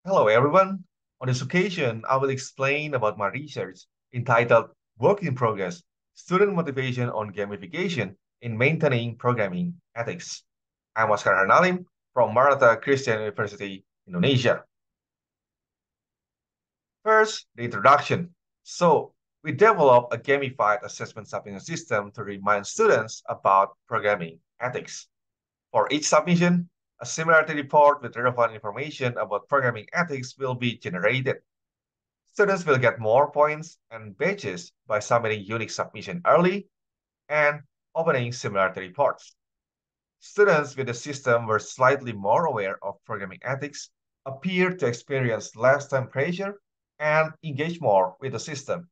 Hello, everyone. On this occasion, I will explain about my research entitled Work in Progress Student Motivation on Gamification in Maintaining Programming Ethics. I'm Oscar Karnalim from Maranatha Christian University, Indonesia. First, the introduction. We developed a gamified assessment submission system to remind students about programming ethics. For each submission, a similarity report with relevant information about programming ethics will be generated. Students will get more points and badges by submitting unique submission early and opening similarity reports. Students with the system were slightly more aware of programming ethics, appear to experience less time pressure, and engage more with the system.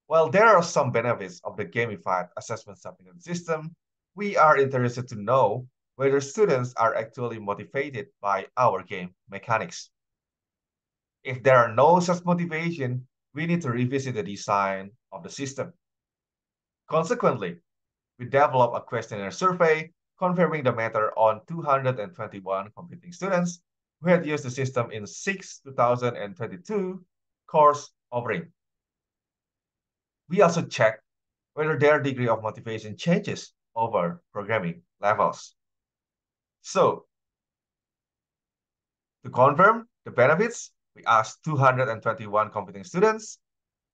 While there are some benefits of the gamified assessment submission system, we are interested to know whether students are actually motivated by our game mechanics. If there are no such motivation, we need to revisit the design of the system. Consequently, we developed a questionnaire survey confirming the matter on 221 competing students who had used the system in 2022 course offering. We also checked whether their degree of motivation changes over programming levels. So, to confirm the benefits, we asked 221 competing students,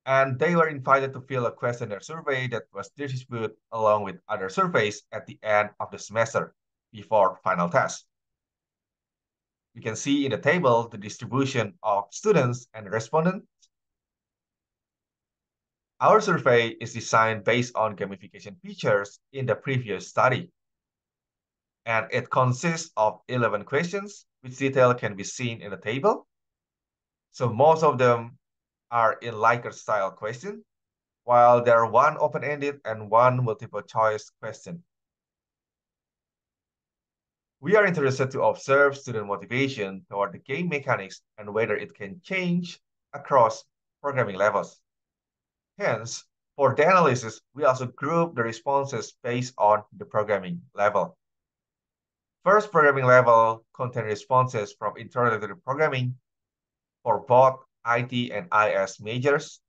and they were invited to fill a questionnaire survey that was distributed along with other surveys at the end of the semester before final test. You can see in the table the distribution of students and respondents. Our survey is designed based on gamification features in the previous study, and it consists of 11 questions, which detail can be seen in the table. So most of them are in Likert style question, while there are one open-ended and one multiple choice question. We are interested to observe student motivation toward the game mechanics and whether it can change across programming levels. Hence, for the analysis, we also group the responses based on the programming level. First programming level contains responses from introductory programming for both IT and IS majors,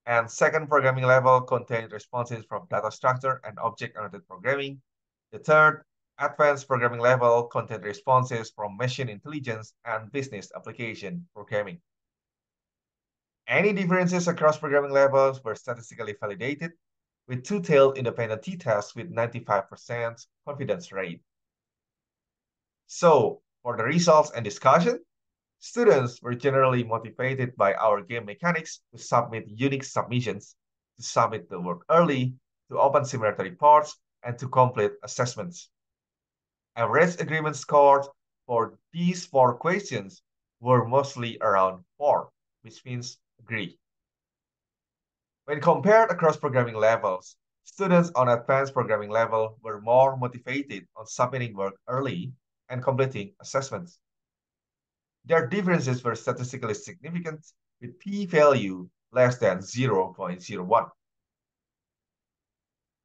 and second programming level contains responses from data structure and object-oriented programming. The third advanced programming level contains responses from machine intelligence and business application programming. Any differences across programming levels were statistically validated with two-tailed independent t-tests with 95% confidence rate. So, for the results and discussion, students were generally motivated by our game mechanics to submit unique submissions, to submit the work early, to open similarity reports, and to complete assessments. Average agreement scores for these four questions were mostly around 4, which means agree. When compared across programming levels, students on advanced programming level were more motivated on submitting work early and completing assessments. Their differences were statistically significant with p-value less than 0.01.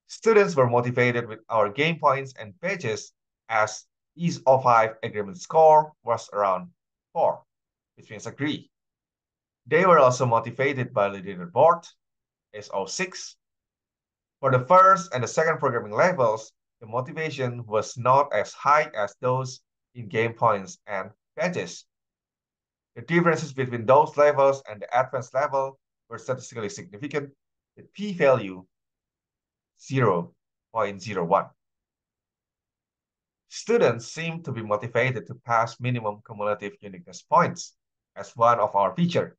Students were motivated with our game points and badges as each of 5 agreement score was around 4, which means agree. They were also motivated by the leaderboard, SO6. For the first and the second programming levels, the motivation was not as high as those in game points and badges. The differences between those levels and the advanced level were statistically significant with p-value 0.01. Students seem to be motivated to pass minimum cumulative uniqueness points as one of our features.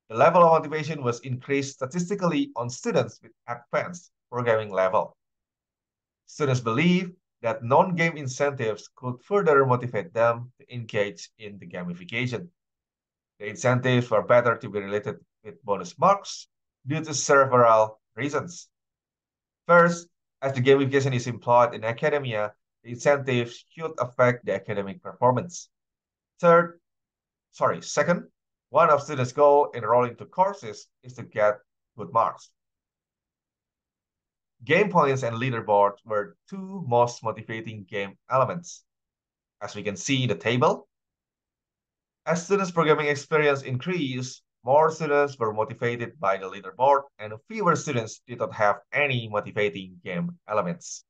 The level of motivation was increased statistically on students with advanced programming level. Students believe that non-game incentives could further motivate them to engage in the gamification. The incentives were better to be related with bonus marks due to several reasons. First, as the gamification is employed in academia, the incentives should affect the academic performance. Second, one of students' goals in enrolling to courses is to get good marks. Game points and leaderboard were two most motivating game elements. As we can see in the table, As students' programming experience increased, more students were motivated by the leaderboard, and fewer students did not have any motivating game elements.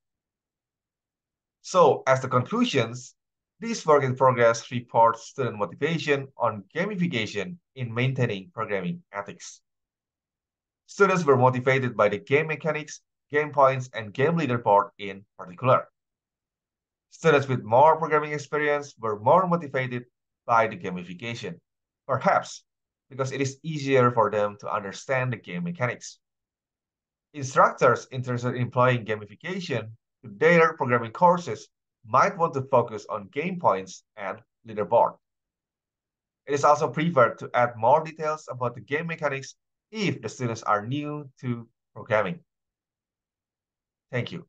So, as the conclusions, this work in progress reports student motivation on gamification in maintaining programming ethics. Students were motivated by the game mechanics, game points, and game leaderboard in particular. Students with more programming experience were more motivated by the gamification, perhaps because it is easier for them to understand the game mechanics. Instructors interested in employing gamification to their programming courses might want to focus on game points and leaderboard. It is also preferred to add more details about the game mechanics if the students are new to programming. Thank you.